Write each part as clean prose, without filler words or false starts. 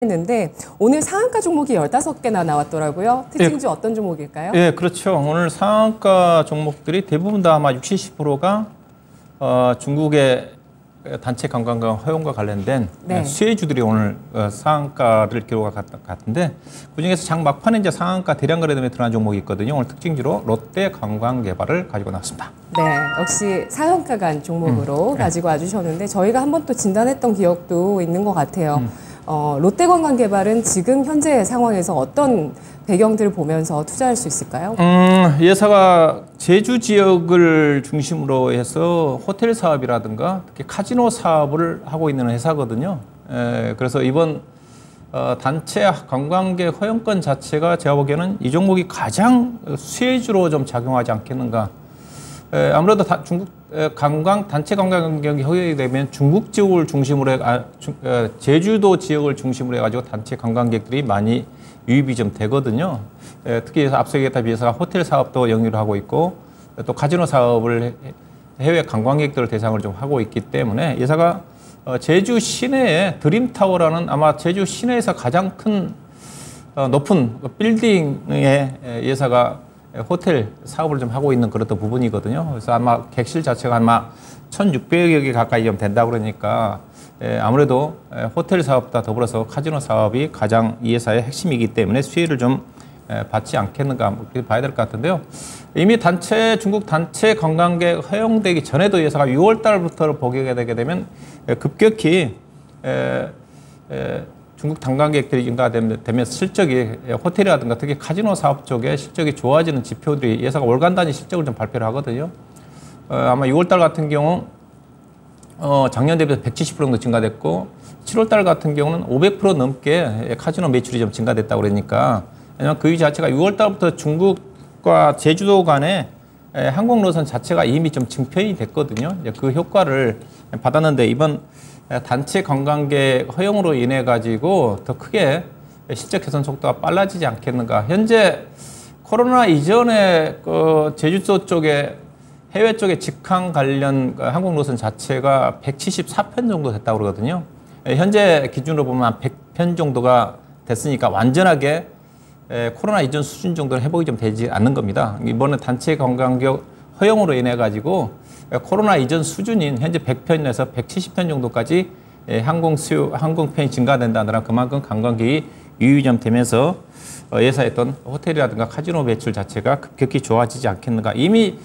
했는데 오늘 상한가 종목이 15개나 나왔더라고요. 특징주 어떤 종목일까요? 예, 그렇죠. 오늘 상한가 종목들이 대부분 다 아마 60, 70%가 중국의 단체 관광객 허용과 관련된 수혜주들이 오늘 상한가를 기록한 것 같은데, 그중에서 장 막판에 이제 상한가 대량 거래대금에 들어간 종목이 있거든요. 오늘 특징주로 롯데 관광개발을 가지고 나왔습니다. 네, 역시 상한가 간 종목으로 가지고 와주셨는데 저희가 한번 또 진단했던 기억도 있는 것 같아요. 롯데관광개발은 지금 현재 상황에서 어떤 배경들을 보면서 투자할 수 있을까요? 이 회사가 제주 지역을 중심으로 해서 호텔 사업이라든가 특히 카지노 사업을 하고 있는 회사거든요. 그래서 이번 단체 관광객 허용권 자체가 제가 보기에는 이 종목이 가장 수혜주로 좀 작용하지 않겠는가. 아무래도 중국 단체 관광객이 허용이 되면 중국 지역을 중심으로 제주도 지역을 중심으로 해가지고 단체 관광객들이 많이 유입이 좀 되거든요. 특히 앞서 얘기했다 비해서 호텔 사업도 영위를 하고 있고 또 카지노 사업을 해외 관광객들을 대상으로 좀 하고 있기 때문에 회사가 제주 시내에 드림타워라는 아마 제주 시내에서 가장 큰 높은 빌딩의 회사가 호텔 사업을 좀 하고 있는 그런 부분이거든요. 그래서 아마 객실 자체가 아마 1,600여 개 가까이 좀 된다고 그러니까 아무래도 호텔 사업과 더불어서 카지노 사업이 가장 이 회사의 핵심이기 때문에 수혜를 좀 받지 않겠는가 그렇게 봐야 될 것 같은데요. 이미 중국 단체 관광객 허용되기 전에도 이 회사가 6월 달부터 보게 되게 되면 급격히 중국 관광객들이 증가되면서 실적이 호텔이라든가 특히 카지노 사업 쪽에 실적이 좋아지는 지표들이 회사가 월간 단위 실적을 좀 발표를 하거든요. 아마 6월 달 같은 경우 작년 대비해서 170% 정도 증가됐고 7월 달 같은 경우는 500% 넘게 카지노 매출이 좀 증가됐다고 그러니까, 왜냐면 그 자체가 6월 달부터 중국과 제주도 간의 항공 노선 자체가 이미 좀 증편이 됐거든요. 그 효과를 받았는데 이번 단체 관광객 허용으로 인해 가지고 더 크게 실적 개선 속도가 빨라지지 않겠는가. 현재 코로나 이전에 제주도 쪽에 해외 쪽에 직항 관련 항공 노선 자체가 174편 정도 됐다고 그러거든요. 현재 기준으로 보면 한 100편 정도가 됐으니까 완전하게 코로나 이전 수준 정도는 회복이 좀 되지 않는 겁니다. 이번에 단체 관광객 허용으로 인해 가지고 코로나 이전 수준인 현재 100편에서 170편 정도까지 항공편이 증가된다는 그만큼 관광객이 유입이 되면서 회사했던 호텔이라든가 카지노 매출 자체가 급격히 좋아지지 않겠는가. 이미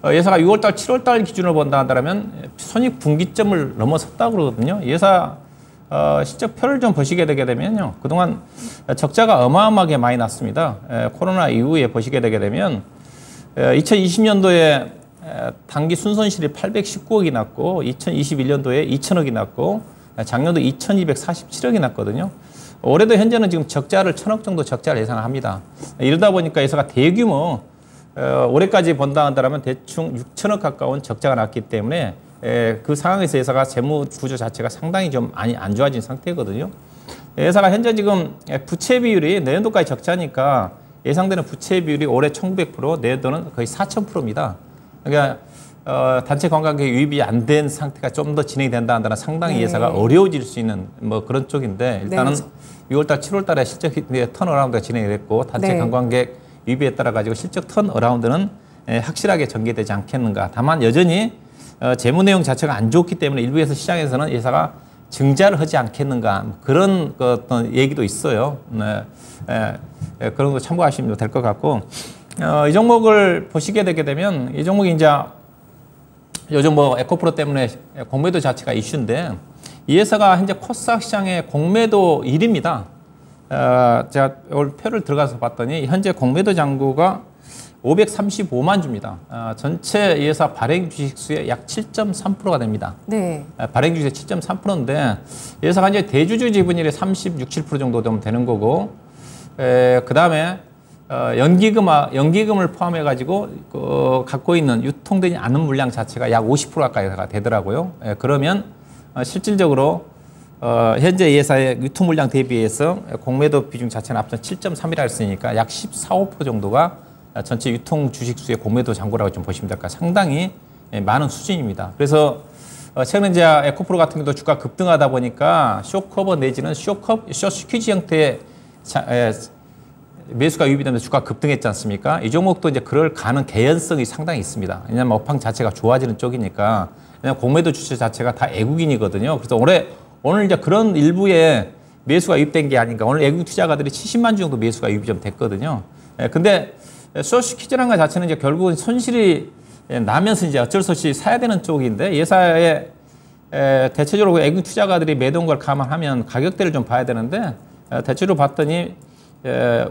회사가 6월달, 7월달 기준으로 본다 한다면 손익 분기점을 넘어섰다고 그러거든요. 회사 실적표를 좀 보시게 되게 되면요, 그동안 적자가 어마어마하게 많이 났습니다. 코로나 이후에 보시게 되게 되면 2020년도에 단기 순손실이 819억이 났고 2021년도에 2천억이 났고 작년도 2247억이 났거든요. 올해도 현재는 지금 적자를 1,000억 정도 적자를 예상합니다. 이러다 보니까 회사가 대규모 올해까지 본다 한다면 대충 6천억 가까운 적자가 났기 때문에 그 상황에서 회사가 재무 구조 자체가 상당히 좀 많이 안 좋아진 상태거든요. 회사가 현재 지금 부채 비율이 내년도까지 적자니까 예상되는 부채 비율이 올해 1,900%, 내년도는 거의 4,000%입니다. 그러니까 단체 관광객 유입이 안 된 상태가 좀 더 진행이 된다 한다면 상당히 회사가 어려워질 수 있는 뭐 그런 쪽인데, 일단은 6월달, 7월달에 실적 턴어라운드가 진행이 됐고 단체 관광객 유입에 따라 가지고 실적 턴어라운드는 확실하게 전개되지 않겠는가. 다만 여전히 재무 내용 자체가 안 좋기 때문에 일부에서 시장에서는 회사가 증자를 하지 않겠는가 그런 어떤 얘기도 있어요. 그런 거 참고하시면 될 것 같고, 이 종목을 보시게 되게 되면 이 종목이 이제 요즘 뭐 에코프로 때문에 공매도 자체가 이슈인데 이 회사가 현재 코스닥 시장의 공매도 1위입니다. 제가 오늘 표를 들어가서 봤더니 현재 공매도 잔고가 535만 주입니다. 전체 이 회사 발행 주식수의 약 7.3%가 됩니다. 네. 발행 주식의 7.3%인데 이 회사가 이제 대주주 지분율이 36, 7% 정도 되는 거고, 그 다음에 연기금을 포함해 가지고 갖고 있는 유통되지 않는 물량 자체가 약 50% 가까이가 되더라고요. 그러면 실질적으로 현재 이 회사의 유통 물량 대비해서 공매도 비중 자체는 앞선 7.3이라 했으니까 약 14, 5% 정도가 전체 유통 주식 수의 공매도 잔고라고 좀 보시면 될까. 상당히 많은 수준입니다. 그래서 최근에 이제 에코프로 같은 경우도 주가 급등하다 보니까 쇼커버 내지는 쇼스퀴즈 형태의 매수가 유입이 되면서 주가 급등했지 않습니까? 이 종목도 이제 그럴 개연성이 상당히 있습니다. 왜냐하면 업황 자체가 좋아지는 쪽이니까. 왜냐하면 공매도 주체 자체가 다 애국인이거든요. 그래서 오늘 이제 그런 일부의 매수가 유입된 게 아닌가. 오늘 외국 투자가들이 70만 주 정도 매수가 유입이 좀 됐거든요. 근데 쇼스퀴즈라는 것 자체는 이제 결국은 손실이 나면서 이제 어쩔 수 없이 사야 되는 쪽인데 예사에 대체적으로 외국 투자가들이 매도한 걸 감안하면 가격대를 좀 봐야 되는데 대체로 봤더니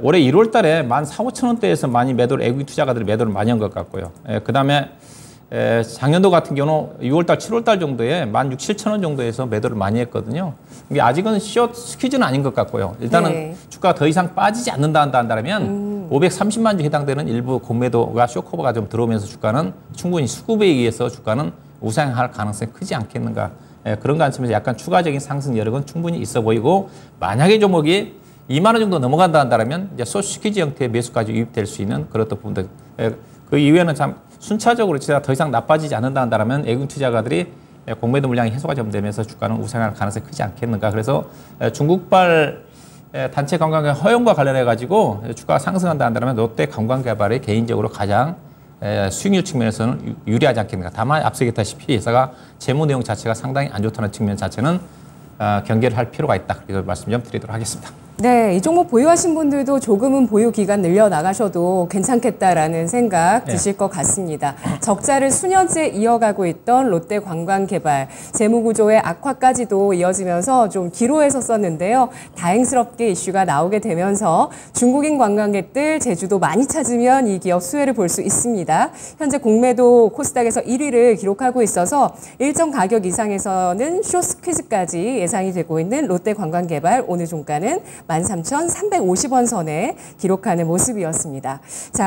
올해 1월 달에 14,000~15,000원대에서 많이 외국 투자가들이 매도를 많이 한 것 같고요. 그 다음에 작년도 같은 경우는 6월 달, 7월 달 정도에 16,000~17,000원 정도에서 매도를 많이 했거든요. 이게 아직은 스퀴즈는 아닌 것 같고요. 일단은 네. 주가가 더 이상 빠지지 않는다 한다면 530만 주 해당되는 일부 공매도가 쇼커버가 좀 들어오면서 주가는 충분히 수급에 의해서 주가는 우상할 가능성이 크지 않겠는가. 그런 관점에서 약간 추가적인 상승 여력은 충분히 있어 보이고 만약에 종목이 2만 원 정도 넘어간다 한다면 이제 쇼스퀴즈 형태의 매수까지 유입될 수 있는 그런 부분들. 그 이후에는 참 순차적으로 진짜 더 이상 나빠지지 않는다 한다면 외국 투자가들이 공매도 물량이 해소가 좀 되면서 주가는 우상할 가능성이 크지 않겠는가. 그래서 중국발 단체 관광객 허용과 관련해 가지고 주가가 상승한다 한다면 롯데 관광개발이 개인적으로 가장 수익률 측면에서는 유리하지 않겠는가. 다만 앞서 얘기했다시피 회사가 재무 내용 자체가 상당히 안 좋다는 측면 자체는 경계를 할 필요가 있다. 그래서 말씀 좀 드리도록 하겠습니다. 네, 이 종목 보유하신 분들도 조금은 보유 기간 늘려 나가셔도 괜찮겠다라는 생각 드실 것 같습니다. 적자를 수년째 이어가고 있던 롯데 관광개발 재무 구조의 악화까지도 이어지면서 좀 기로했었는데요. 다행스럽게 이슈가 나오게 되면서 중국인 관광객들 제주도 많이 찾으면 이 기업 수혜를 볼 수 있습니다. 현재 공매도 코스닥에서 1위를 기록하고 있어서 일정 가격 이상에서는 쇼스퀴즈까지 예상이 되고 있는 롯데 관광개발 오늘 종가는 13,350원 선에 기록하는 모습이었습니다. 자,